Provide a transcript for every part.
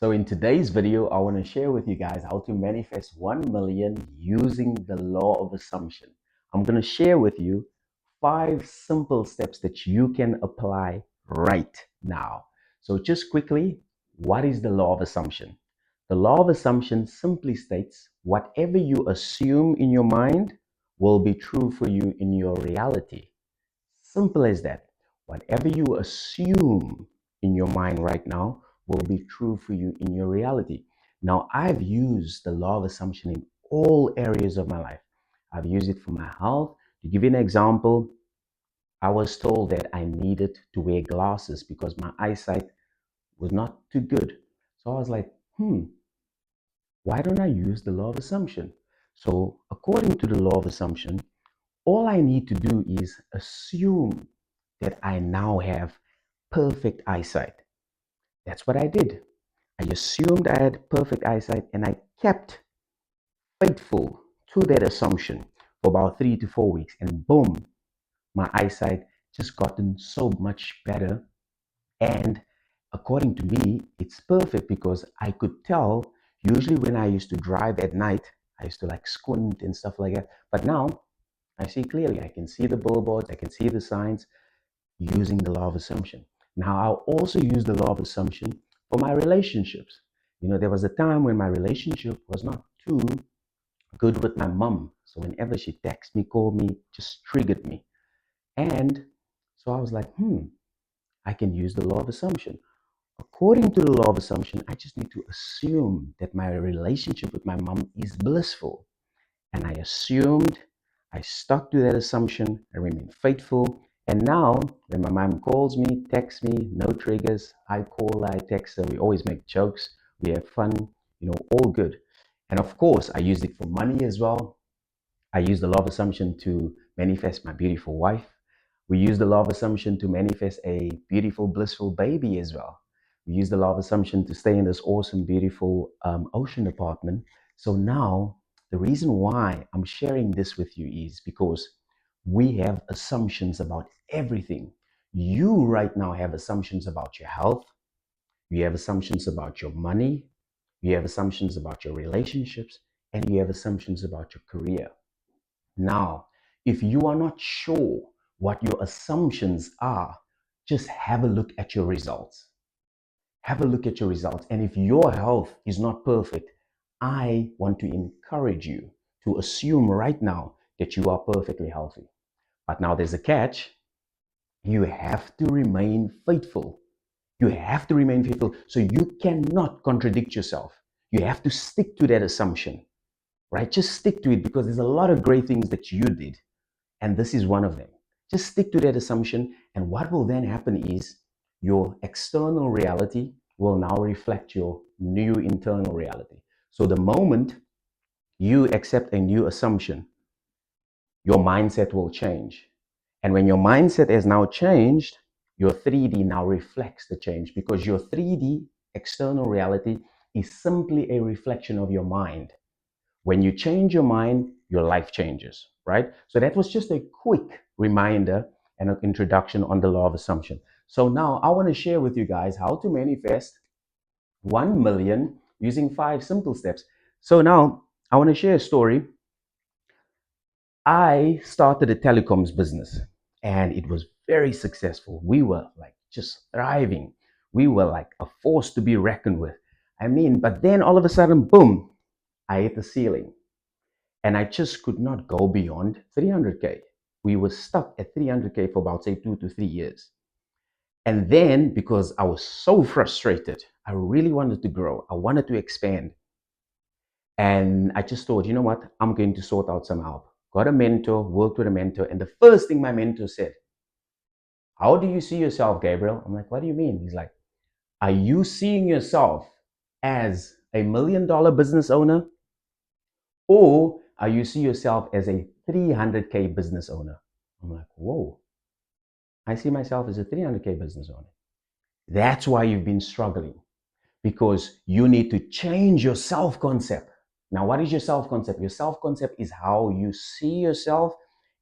So in today's video, I want to share with you guys how to manifest 1 million using the law of assumption. I'm going to share with you 5 simple steps that you can apply right now. So just quickly, what is the law of assumption? The law of assumption simply states whatever you assume in your mind will be true for you in your reality. Simple as that. Whatever you assume in your mind right now will be true for you in your reality. Now, I've used the law of assumption in all areas of my life. I've used it for my health. To give you an example, I was told that I needed to wear glasses because my eyesight was not too good. So I was like, why don't I use the law of assumption? So, according to the law of assumption, all I need to do is assume that I now have perfect eyesight. That's what I did. I assumed I had perfect eyesight and I kept faithful to that assumption for about 3 to 4 weeks. And boom, my eyesight just gotten so much better. And according to me, it's perfect because I could tell. Usually, when I used to drive at night, I used to like squint and stuff like that. But now I see clearly. I can see the billboards, I can see the signs using the law of assumption. Now, I'll also use the law of assumption for my relationships. There was a time when my relationship was not too good with my mom. So whenever she texted me, called me, just triggered me. And so I was like, I can use the law of assumption. According to the law of assumption, I just need to assume that my relationship with my mom is blissful. And I assumed, I stuck to that assumption, I remained faithful. And now, when my mom calls me, texts me, no triggers, I call, I text her, we always make jokes, we have fun, all good. And of course, I used it for money as well. I use the law of assumption to manifest my beautiful wife. We use the law of assumption to manifest a beautiful, blissful baby as well. We use the law of assumption to stay in this awesome, beautiful ocean apartment. So now, the reason why I'm sharing this with you is because we have assumptions about everything. You right now have assumptions about your health. You have assumptions about your money. You have assumptions about your relationships. And you have assumptions about your career. Now, if you are not sure what your assumptions are, just have a look at your results. Have a look at your results. And if your health is not perfect, I want to encourage you to assume right now that you are perfectly healthy. But now there's a catch. You have to remain faithful. You have to remain faithful. So you cannot contradict yourself. You have to stick to that assumption, right? Just stick to it because there's a lot of great things that you did. And this is one of them. Just stick to that assumption. And what will then happen is your external reality will now reflect your new internal reality. So the moment you accept a new assumption, your mindset will change. And when your mindset has now changed, your 3D now reflects the change because your 3D external reality is simply a reflection of your mind. When you change your mind, your life changes, right? So that was just a quick reminder and an introduction on the law of assumption. So now I want to share with you guys how to manifest 1 million using 5 simple steps. So now I want to share a story. I started a telecoms business and it was very successful. We were like just thriving. We were like a force to be reckoned with. But then all of a sudden, boom, I hit the ceiling. And I just could not go beyond 300K. We were stuck at 300K for about, say, 2 to 3 years. And then, because I was so frustrated, I really wanted to grow. I wanted to expand. And I just thought, you know what? I'm going to sort out some help. Got a mentor, worked with a mentor. And the first thing my mentor said, how do you see yourself, Gabriel? I'm like, what do you mean? He's like, are you seeing yourself as a $1 million business owner? Or you see yourself as a 300K business owner? I'm like, whoa, I see myself as a 300K business owner. That's why you've been struggling because you need to change your self concept. Now, what is your self concept? Your self concept is how you see yourself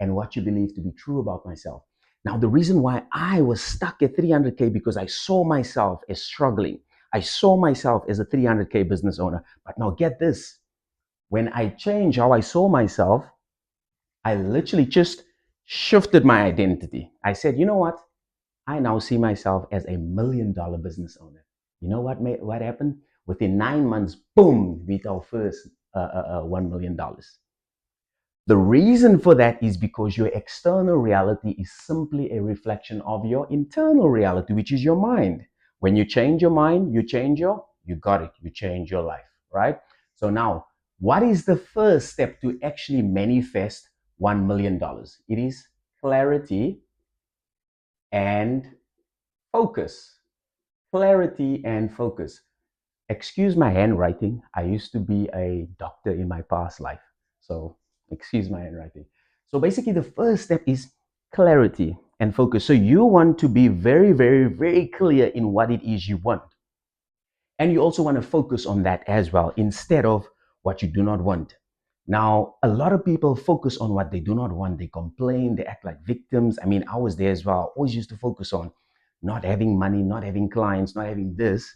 and what you believe to be true about myself. Now, the reason why I was stuck at 300K because I saw myself as struggling. I saw myself as a 300K business owner. But now get this, when I changed how I saw myself, I literally just shifted my identity. I said, you know what? I now see myself as $1 million business owner. You know what happened? Within 9 months, boom, we hit our first $1 million. The reason for that is because your external reality is simply a reflection of your internal reality, which is your mind. When you change your mind, you got it, you change your life, right? So now, what is the first step to actually manifest $1 million? It is clarity and focus. Clarity and focus. Excuse my handwriting. I used to be a doctor in my past life. So excuse my handwriting. So basically, the first step is clarity and focus. So you want to be very, very, very clear in what it is you want. And you also want to focus on that as well instead of what you do not want. Now, a lot of people focus on what they do not want. They complain, they act like victims. I mean, I was there as well. I always used to focus on not having money, not having clients, not having this.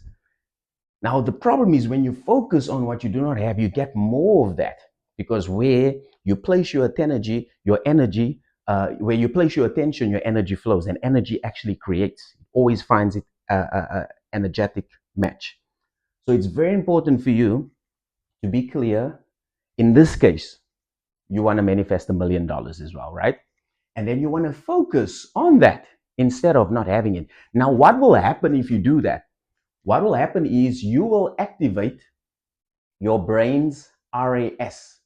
Now, the problem is when you focus on what you do not have, you get more of that because where you place where you place your attention, your energy flows, and energy actually creates, always finds it a energetic match. So it's very important for you to be clear. In this case, you want to manifest $1 million as well, right? And then you want to focus on that instead of not having it. Now, what will happen if you do that? What will happen is you will activate your brain's RAS,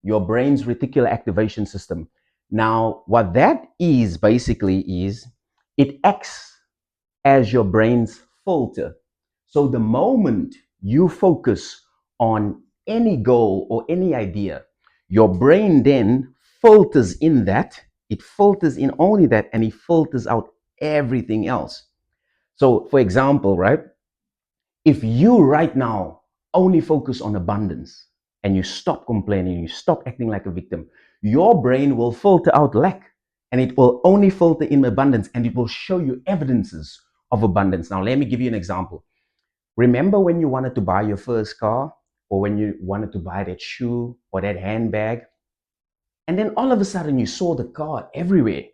your brain's reticular activation system. Now, what that is basically is it acts as your brain's filter. So the moment you focus on any goal or any idea, your brain then filters in that. It filters in only that and it filters out everything else. So, for example, right? If you right now only focus on abundance and you stop complaining, you stop acting like a victim, your brain will filter out lack and it will only filter in abundance and it will show you evidences of abundance. Now, let me give you an example. Remember when you wanted to buy your first car or when you wanted to buy that shoe or that handbag, and then all of a sudden you saw the car everywhere,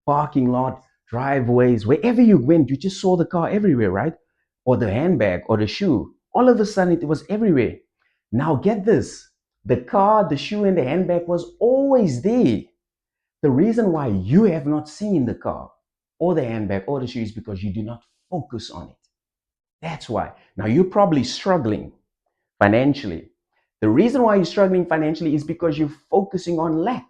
parking lot, driveways, wherever you went, you just saw the car everywhere, right? Or the handbag or the shoe. All of a sudden, it was everywhere. Now, get this, the car, the shoe, and the handbag was always there. The reason why you have not seen the car or the handbag or the shoe is because you do not focus on it. That's why. Now, you're probably struggling financially. The reason why you're struggling financially is because you're focusing on lack.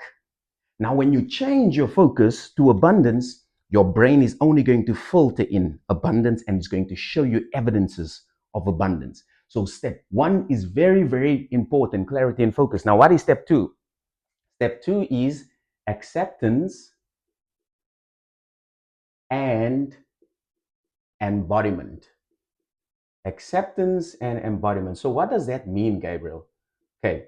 Now, when you change your focus to abundance, your brain is only going to filter in abundance and it's going to show you evidences of abundance. So, step one is very, very important, clarity and focus. Now, what is step two? Step two is acceptance and embodiment. Acceptance and embodiment. So, what does that mean, Gabriel? Okay.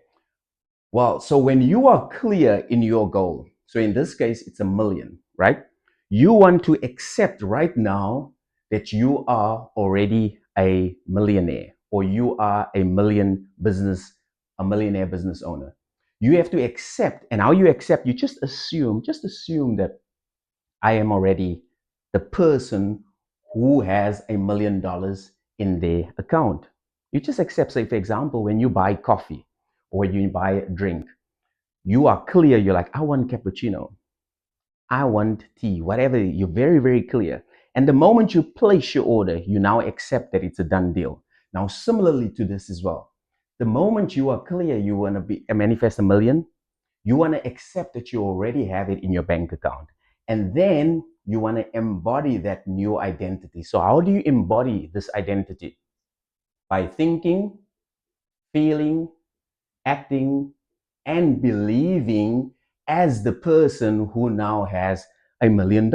Well, so when you are clear in your goal, so in this case, it's 1 million, right? You want to accept right now that you are already a millionaire or you are a millionaire business owner. You have to accept, and how you accept, you just assume that I am already the person who has $1 million in their account. You just accept, say, for example, when you buy coffee or when you buy a drink, you are clear. You're like, I want cappuccino. I want tea, whatever. You're very, very clear. And the moment you place your order, you now accept that it's a done deal. Now, similarly to this as well, the moment you are clear, you want to be manifest 1 million, you want to accept that you already have it in your bank account. And then you want to embody that new identity. So, how do you embody this identity? By thinking, feeling, acting, and believing as the person who now has $1 million.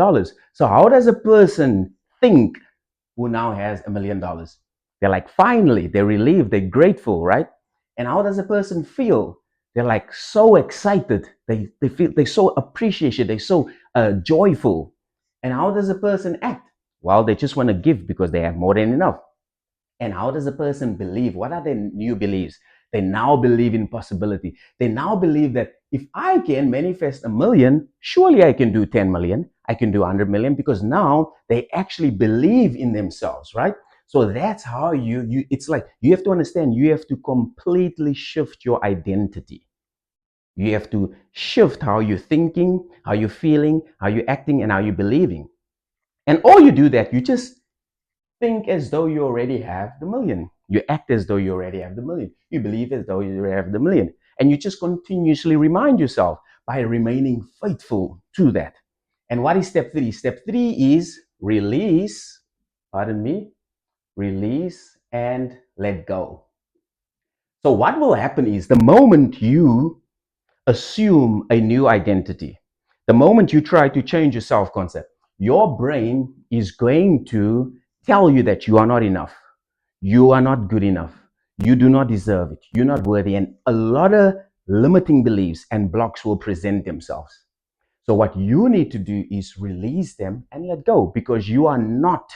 So, how does a person think who now has $1 million? They're like, finally, they're relieved, they're grateful, right? And how does a person feel? They're like so excited, they feel they're so appreciated, they're so joyful. And how does a person act? Well, they just want to give because they have more than enough. And how does a person believe? What are their new beliefs? They now believe in possibility. They now believe that if I can manifest a million, surely I can do 10 million. I can do 100 million, because now they actually believe in themselves, right? So that's how it's like you have to understand, you have to completely shift your identity. You have to shift how you're thinking, how you're feeling, how you're acting, and how you're believing. And all you do that, you just think as though you already have the million. You act as though you already have the million. You believe as though you already have the million. And you just continuously remind yourself by remaining faithful to that. And what is step three? Step three is release, pardon me, release and let go. So, what will happen is the moment you assume a new identity, the moment you try to change your self concept, your brain is going to tell you that you are not enough. You are not good enough. You do not deserve it. You're not worthy. And a lot of limiting beliefs and blocks will present themselves. So, what you need to do is release them and let go, because you are not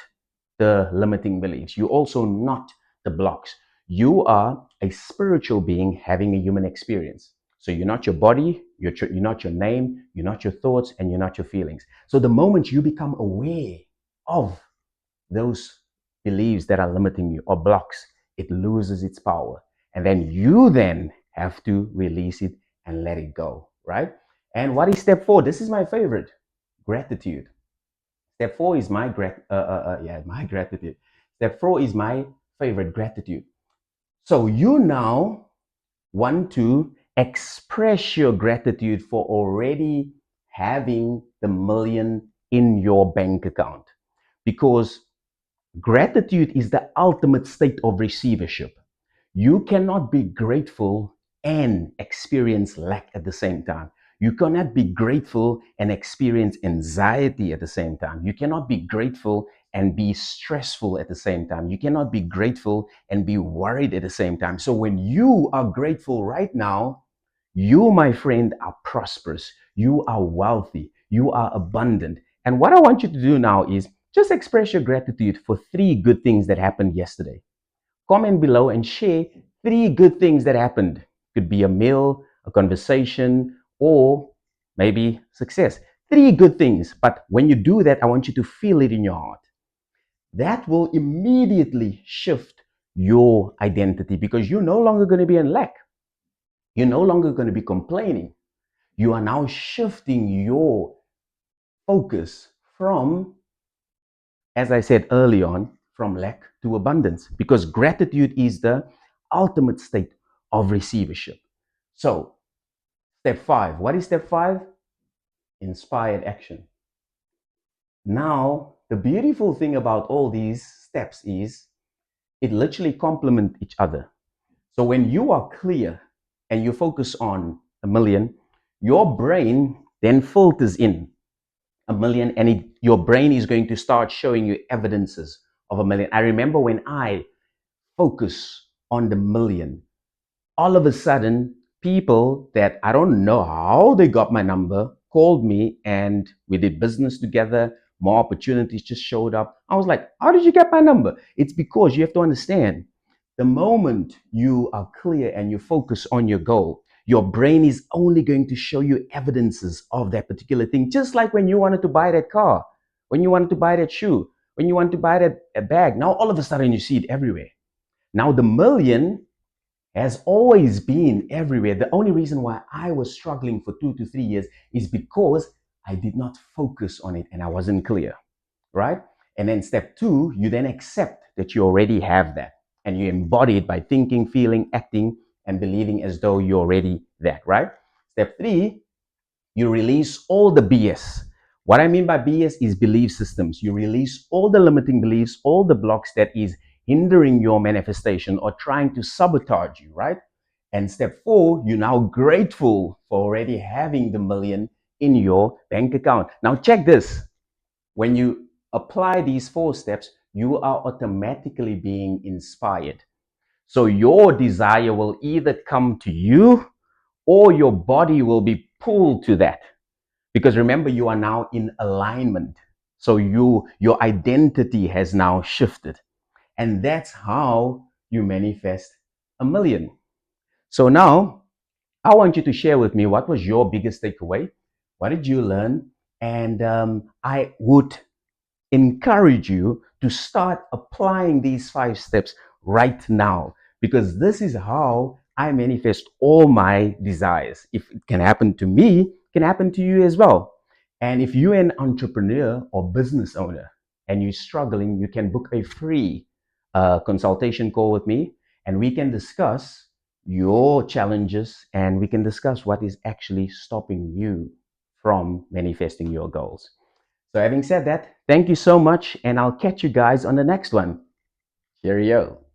the limiting beliefs. You're also not the blocks. You are a spiritual being having a human experience. So, you're not your body, you're not your name, you're not your thoughts, and you're not your feelings. So, the moment you become aware of those beliefs that are limiting you or blocks, it loses its power. And then you then have to release it and let it go, right? And what is step four? This is my favorite: gratitude. Step four is my gratitude. Step four is my favorite: gratitude. So you now want to express your gratitude for already having the million in your bank account, because gratitude is the ultimate state of receivership. You cannot be grateful and experience lack at the same time. You cannot be grateful and experience anxiety at the same time. You cannot be grateful and be stressful at the same time. You cannot be grateful and be worried at the same time. So when you are grateful right now, you, my friend, are prosperous. You are wealthy. You are abundant. And what I want you to do now is just express your gratitude for three good things that happened yesterday. Comment below and share three good things that happened. Could be a meal, a conversation, or maybe success. Three good things. But when you do that, I want you to feel it in your heart. That will immediately shift your identity, because you're no longer going to be in lack. You're no longer going to be complaining. You are now shifting your focus from, as I said early on, from lack to abundance, because gratitude is the ultimate state of receivership. So, step five. What is step five? Inspired action. Now, the beautiful thing about all these steps is it literally complement each other. So, when you are clear and you focus on a million, your brain then filters in a million, and your brain is going to start showing you evidences of a million. I remember when I focus on the million, all of a sudden, people that I don't know how they got my number called me, and we did business together. More opportunities just showed up. I was like, how did you get my number? It's because you have to understand, the moment you are clear and you focus on your goal, your brain is only going to show you evidences of that particular thing. Just like when you wanted to buy that car, when you wanted to buy that shoe, when you wanted to buy that bag, now all of a sudden you see it everywhere. Now the million has always been everywhere. The only reason why I was struggling for 2 to 3 years is because I did not focus on it and I wasn't clear, right? And then step two, you then accept that you already have that, and you embody it by thinking, feeling, acting, and believing as though you're already that, right? Step three, you release all the BS. What I mean by BS is belief systems. You release all the limiting beliefs, all the blocks that is hindering your manifestation or trying to sabotage you, right? And step four, you're now grateful for already having the million in your bank account. Now, check this. When you apply these four steps, you are automatically being inspired. So your desire will either come to you or your body will be pulled to that. Because remember, you are now in alignment. So your identity has now shifted. And that's how you manifest a million. So now I want you to share with me what was your biggest takeaway? What did you learn? And I would encourage you to start applying these 5 steps right now, because this is how I manifest all my desires. If it can happen to me, it can happen to you as well. And if you're an entrepreneur or business owner and you're struggling, you can book a free consultation call with me, and we can discuss your challenges and we can discuss what is actually stopping you from manifesting your goals. So, having said that, thank you so much, and I'll catch you guys on the next one. Cheerio.